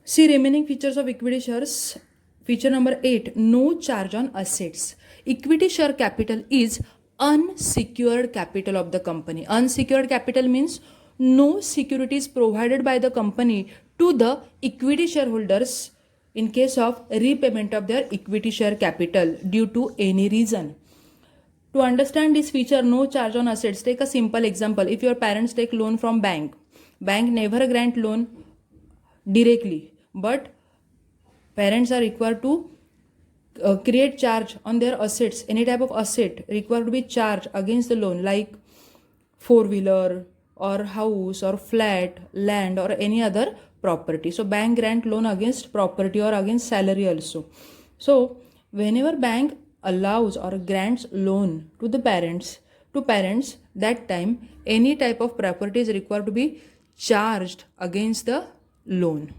See remaining features of equity shares. Feature number 8, no charge on assets. Equity share capital is unsecured capital of the company. Unsecured capital means no securities provided by the company to the equity shareholders in case of repayment of their equity share capital due to any reason. To understand this feature, no charge on assets, take a simple example. If your parents take loan from bank never grant loan directly, but parents are required to create charge on their assets. Any type of asset required to be charged against the loan, like four-wheeler or house or flat, land or any other property. So bank grant loan against property or against salary also. So whenever bank allows or grants loan to the parents, that time any type of property is required to be charged against the loan.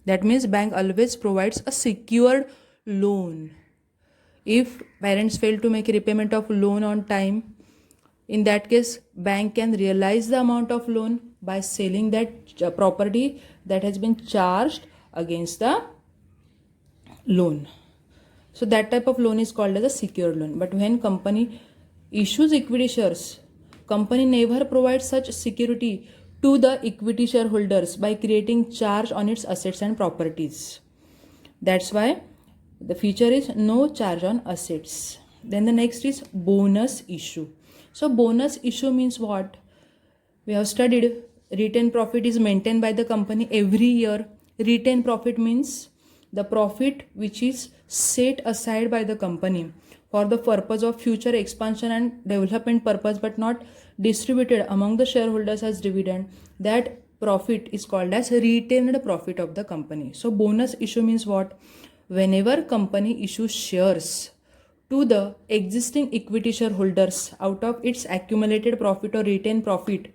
That means bank always provides a secured loan. If parents fail to make repayment of loan on time, in that case bank can realize the amount of loan by selling that property that has been charged against the loan. So that type of loan is called as a secured loan. But when company issues equity shares, company never provides such security to the equity shareholders by creating charge on its assets and properties. That's why the feature is no charge on assets. Then the next is bonus issue. So bonus issue means what? We have studied retained profit is maintained by the company every year. Retained profit means the profit which is set aside by the company for the purpose of future expansion and development purpose, but not distributed among the shareholders as dividend. That profit is called as retained profit of the company. So bonus issue means what? Whenever company issues shares to the existing equity shareholders out of its accumulated profit or retained profit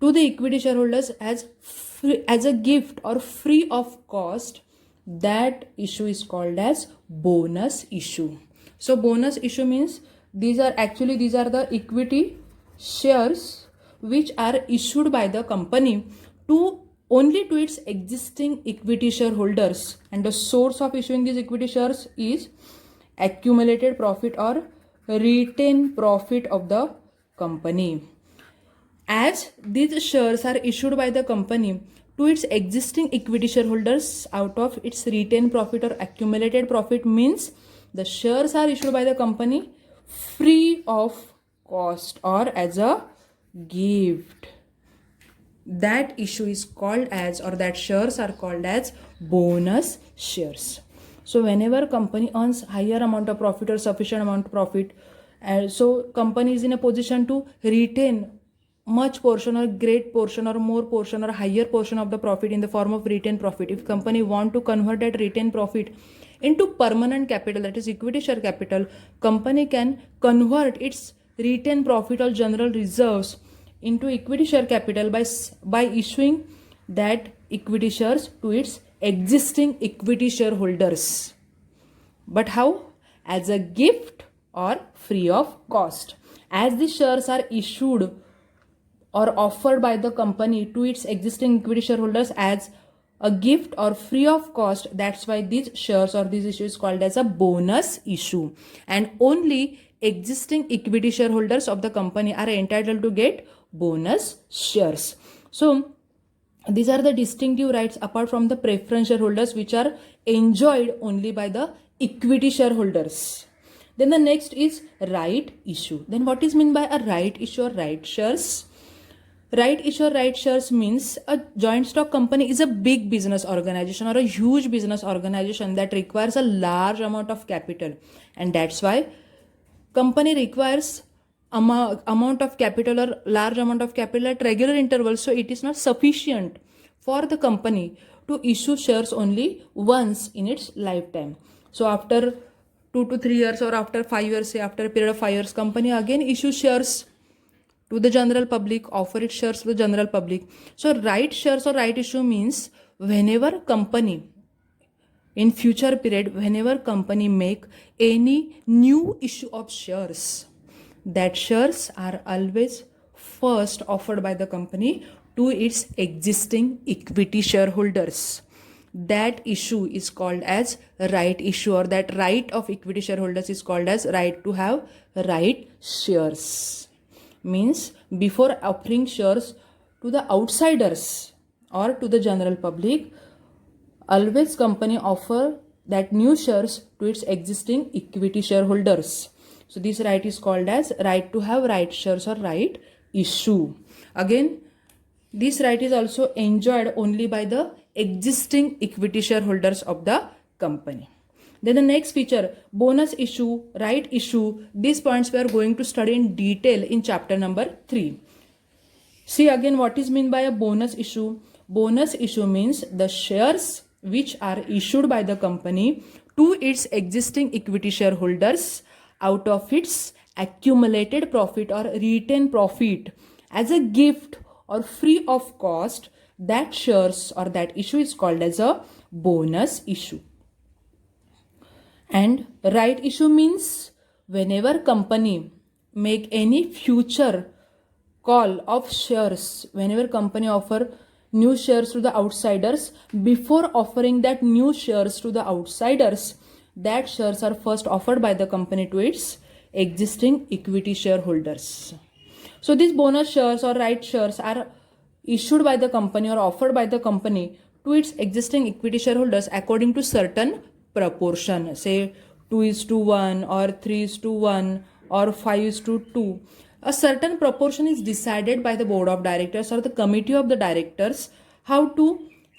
to the equity shareholders as a gift or free of cost, that issue is called as bonus issue. So bonus issue means these are the equity shares which are issued by the company to only to its existing equity shareholders, and the source of issuing these equity shares is accumulated profit or retained profit of the company. As these shares are issued by the company to its existing equity shareholders out of its retained profit or accumulated profit, means the shares are issued by the company free of cost or as a gift. That issue is called as, or that shares are called as bonus shares. So whenever company earns higher amount of profit or sufficient amount of profit, so company is in a position to retain much portion or great portion or more portion or higher portion of the profit in the form of retained profit. If company want to convert that retained profit into permanent capital, that is equity share capital, company can convert its retained profit or general reserves into equity share capital by issuing that equity shares to its existing equity shareholders. But how? As a gift or free of cost. As the shares are issued or offered by the company to its existing equity shareholders as a gift or free of cost, that's why these shares or this issue is called as a bonus issue, and only existing equity shareholders of the company are entitled to get bonus shares. So these are the distinctive rights apart from the preference shareholders which are enjoyed only by the equity shareholders. Then the next is right issue. Then what is meant by a right issue or right shares? Right issue or right shares means a joint stock company is a big business organization or a huge business organization that requires a large amount of capital, and that's why company requires amount of capital or large amount of capital at regular intervals. So it is not sufficient for the company to issue shares only once in its lifetime. So after 2 to 3 years or after 5 years, say after a period of 5 years, company again issues shares to the general public, offer its shares to the general public. So right shares or right issue means whenever company in future period, whenever company make any new issue of shares, that shares are always first offered by the company to its existing equity shareholders. That issue is called as right issue, or that right of equity shareholders is called as right to have right shares. Means before offering shares to the outsiders or to the general public, always company offer that new shares to its existing equity shareholders. So this right is called as right to have right shares or right issue. Again, this right is also enjoyed only by the existing equity shareholders of the company. Then the next feature, bonus issue, right issue. These points we are going to study in detail in chapter number 3. See again what is meant by a bonus issue. Bonus issue means the shares which are issued by the company to its existing equity shareholders out of its accumulated profit or retained profit as a gift or free of cost. That shares or that issue is called as a bonus issue. And right issue means whenever company make any future call of shares, whenever company offer new shares to the outsiders, before offering that new shares to the outsiders, that shares are first offered by the company to its existing equity shareholders. So these bonus shares or right shares are issued by the company or offered by the company to its existing equity shareholders according to certain proportion, say 2:1 or 3:1 or 5:2. A certain proportion is decided by the board of directors or the committee of the directors how to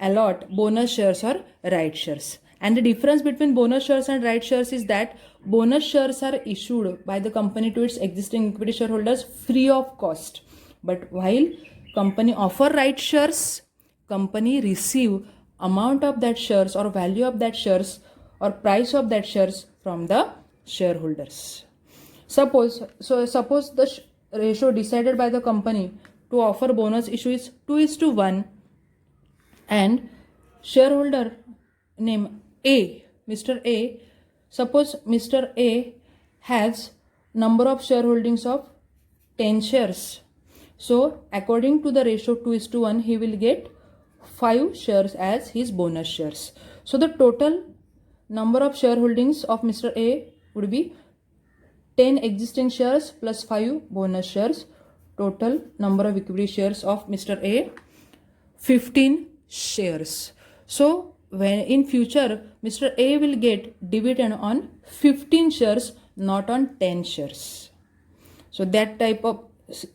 allot bonus shares or right shares. And the difference between bonus shares and right shares is that bonus shares are issued by the company to its existing equity shareholders free of cost. But while company offer right shares, company receive amount of that shares or value of that shares or price of that shares from the shareholders. Suppose the ratio decided by the company to offer bonus issue is 2:1 and shareholder name A, Mr. A, suppose Mr. A has number of shareholdings of 10 shares. So according to the ratio 2:1, he will get 5 shares as his bonus shares. So the total number of shareholdings of Mr. A would be 10 existing shares plus 5 bonus shares. Total number of equity shares of Mr. A, 15 shares. So when in future Mr. A will get dividend on 15 shares, not on 10 shares. So that type of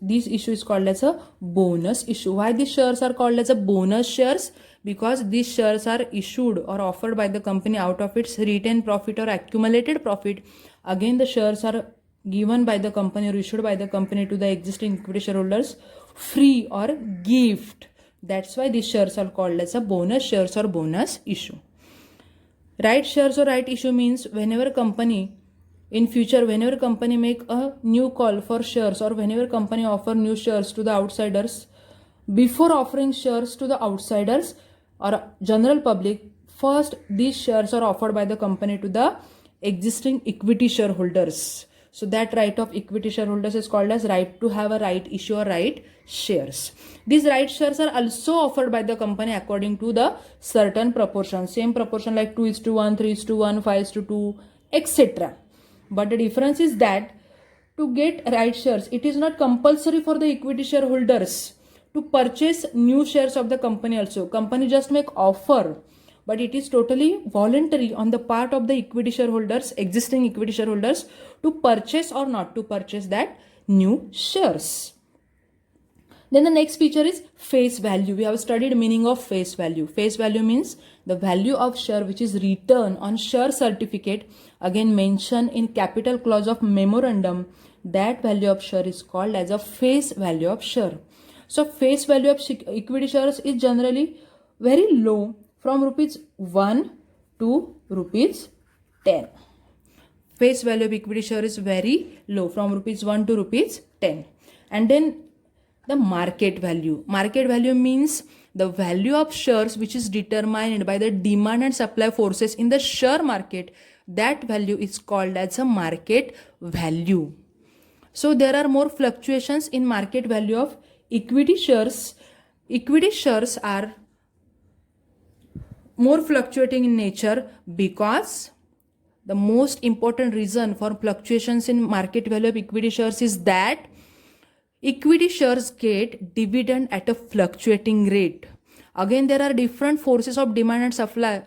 this issue is called as a bonus issue. Why these shares are called as a bonus shares? Because these shares are issued or offered by the company out of its retained profit or accumulated profit. Again, the shares are given by the company or issued by the company to the existing equity shareholders free or gift. That's why these shares are called as a bonus shares or bonus issue. Right shares or right issue means whenever company in future, whenever company make a new call for shares or whenever company offer new shares to the outsiders, before offering shares to the outsiders or general public, first these shares are offered by the company to the existing equity shareholders. So that right of equity shareholders is called as right to have a right issue or right shares. These right shares are also offered by the company according to the certain proportion, same proportion like 2:1, 3:1, 5:2, etc. But the difference is that to get right shares, it is not compulsory for the equity shareholders to purchase new shares of the company also. Company just make offer, but it is totally voluntary on the part of the equity shareholders, existing equity shareholders, to purchase or not to purchase that new shares. Then the next feature is face value. We have studied meaning of face value. Face value means the value of share which is written on share certificate, again mentioned in capital clause of memorandum. That value of share is called as a face value of share. So face value of equity shares is generally very low, from rupees 1 to rupees 10. Face value of equity share is very low, from rupees 1 to rupees 10. And then the market value. Market value means the value of shares which is determined by the demand and supply forces in the share market. That value is called as a market value. So there are more fluctuations in market value of equity shares equity shares are more fluctuating in nature because the most important reason for fluctuations in market value of equity shares is that equity shares get dividend at a fluctuating rate. Again, there are different forces of demand and supply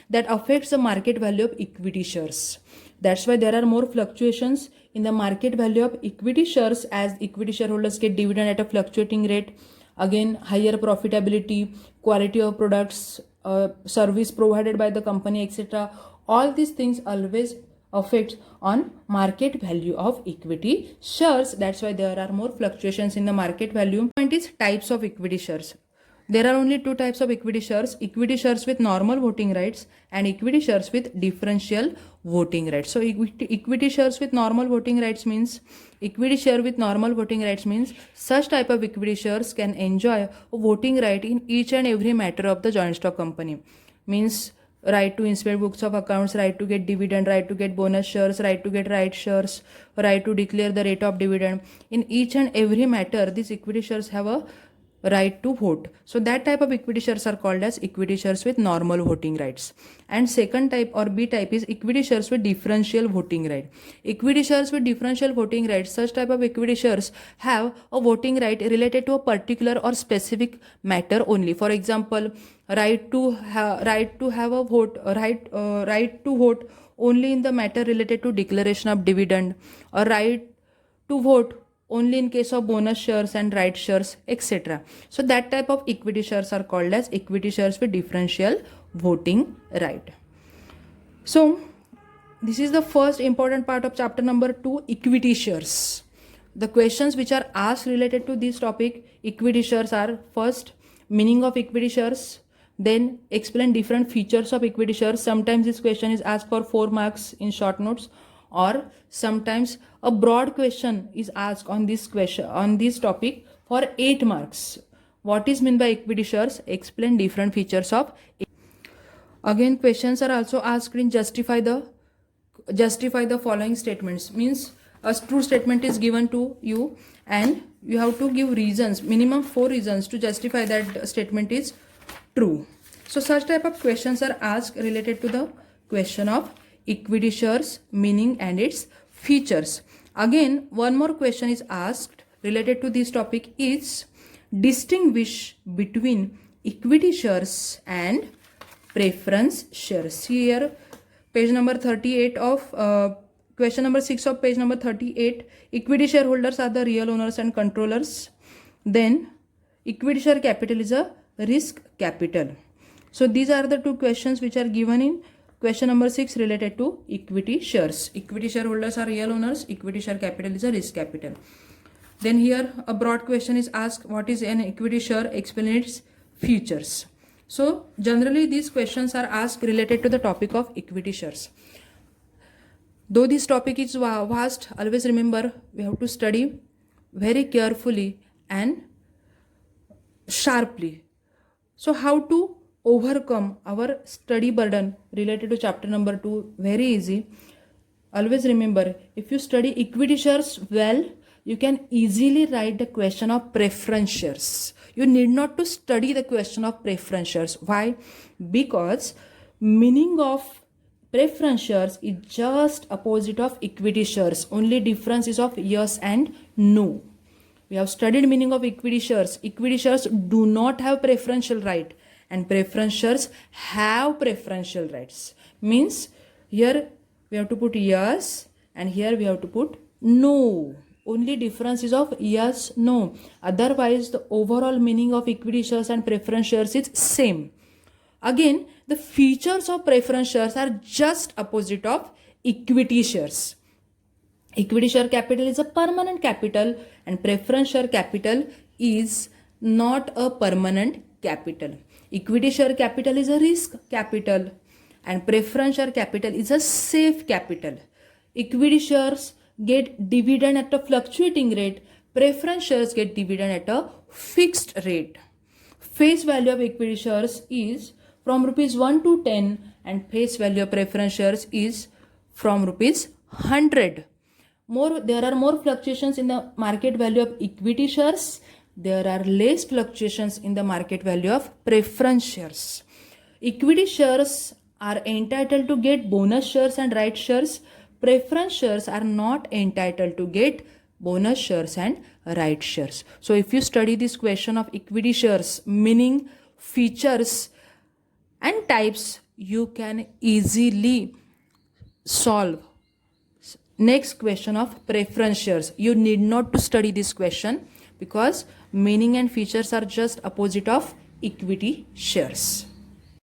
that affects the market value of equity shares. That's why there are more fluctuations in the market value of equity shares as equity shareholders get dividend at a fluctuating rate. Again, higher profitability, quality of products, service provided by the company, etc. All these things always affects on market value of equity shares. That's why there are more fluctuations in the market value. Point is types of equity shares. There are only two types of equity shares with normal voting rights and equity shares with differential voting rights. So equity shares with normal voting rights means such type of equity shares can enjoy a voting right in each and every matter of the joint stock company. Means right to inspect books of accounts, right to get dividend, right to get bonus shares, right to get right shares, right to declare the rate of dividend. In each and every matter, these equity shares have a right to vote. So that type of equity shares are called as equity shares with normal voting rights. And second type or B type is equity shares with differential voting right. Equity shares with differential voting rights, such type of equity shares have a voting right related to a particular or specific matter only. For example, right to have a vote, right to vote only in the matter related to declaration of dividend, or right to vote only in case of bonus shares and right shares, etc. So that type of equity shares are called as equity shares with differential voting right. So this is the first important part of chapter number 2, equity shares. The questions which are asked related to this topic, equity shares, are first, meaning of equity shares, then explain different features of equity shares. Sometimes this question is asked for 4 marks in short notes, or sometimes a broad question is asked on this topic for 8 marks. What is meant by equity shares? Explain different features of. Again, questions are also asked in justify the following statements. Means a true statement is given to you and you have to give reasons, minimum 4 reasons to justify that statement is true. So such type of questions are asked related to the question of equity shares, meaning and its features. Again, one more question is asked related to this topic is distinguish between equity shares and preference shares. Here page number 38 of question number 6 of page number 38, equity shareholders are the real owners and controllers. Then equity share capital is a risk capital. So these are the 2 questions which are given in question number 6 related to equity shares. Equity shareholders are real owners, equity share capital is a risk capital. Then here a broad question is asked, what is an equity share? Explain its features. So generally these questions are asked related to the topic of equity shares. Though this topic is vast, always remember we have to study very carefully and sharply. So how to overcome our study burden related to chapter number 2? Very easy. Always remember, if you study equity shares well, you can easily write the question of preference shares. You need not to study the question of preference shares. Why? Because meaning of preference shares is just opposite of equity shares. Only difference is of yes and no. We have studied meaning of equity shares. Equity shares do not have preferential right and preference shares have preferential rights. Means here we have to put yes and here we have to put no. Only difference is of yes, no. Otherwise the overall meaning of equity shares and preference shares is same. Again, the features of preference shares are just opposite of equity shares. Equity share capital is a permanent capital and preference share capital is not a permanent capital. Equity share capital is a risk capital and preference share capital is a safe capital. Equity shares get dividend at a fluctuating rate. Preference shares get dividend at a fixed rate. Face value of equity shares is from rupees 1 to 10 and face value of preference shares is from rupees 100. There are more fluctuations in the market value of equity shares there are less fluctuations in the market value of preference shares. Equity shares are entitled to get bonus shares and right shares. Preference shares are not entitled to get bonus shares and right shares. So if you study this question of equity shares, meaning, features and types, you can easily solve next question of preference shares. You need not to study this question because meaning and features are just opposite of equity shares.